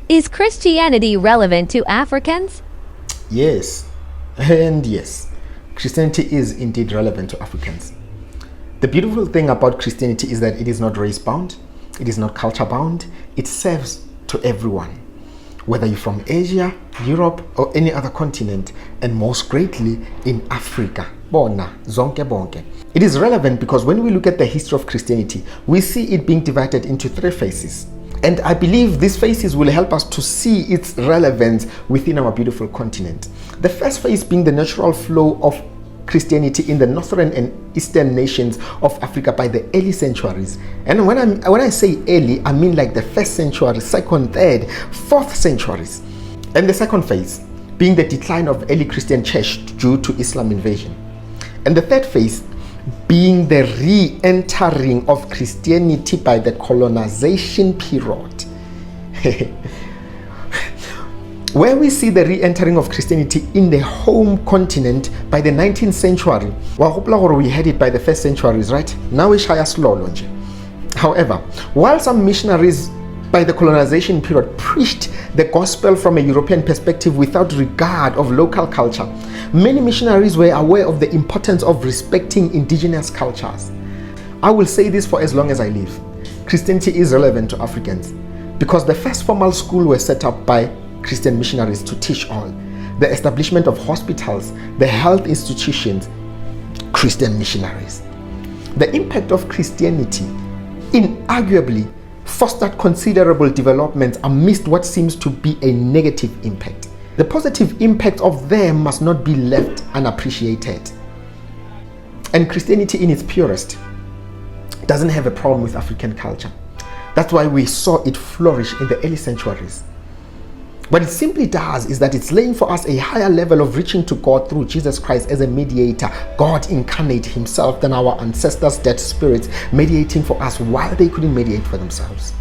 Is Christianity relevant to Africans? Yes, and yes, Christianity is indeed relevant to Africans. The beautiful thing about Christianity is that it is not race bound, it is not culture bound, it serves to everyone, whether you're from Asia, Europe, or any other continent, and most greatly in Africa. Bona, zonke bonke. It is relevant because when we look at the history of Christianity, we see it being divided into three phases. And I believe these phases will help us to see its relevance within our beautiful continent. The first phase being the natural flow of Christianity in the northern and eastern nations of Africa by the early centuries. And when I say early, I mean like the first century, second, third, fourth centuries. And the second phase being the decline of early Christian church due to Islam invasion. And the third phase being the re-entering of Christianity by the colonization period. Where we see the re-entering of Christianity in the home continent by the 19th century. We had it by the first centuries, right? Now we shaya slow. However, while some missionaries by the colonization period preached the gospel from a European perspective without regard of local culture, many missionaries were aware of the importance of respecting indigenous cultures. I will say this for as long as I live. Christianity is relevant to Africans because the first formal school was set up by Christian missionaries to teach all. The establishment of hospitals, the health institutions, Christian missionaries. The impact of Christianity inarguably fostered considerable developments amidst what seems to be a negative impact. The positive impact of them must not be left unappreciated. And Christianity in its purest doesn't have a problem with African culture. That's why we saw it flourish in the early centuries. What it simply does is that it's laying for us a higher level of reaching to God through Jesus Christ as a mediator, God incarnate himself, than our ancestors' dead spirits mediating for us while they couldn't mediate for themselves.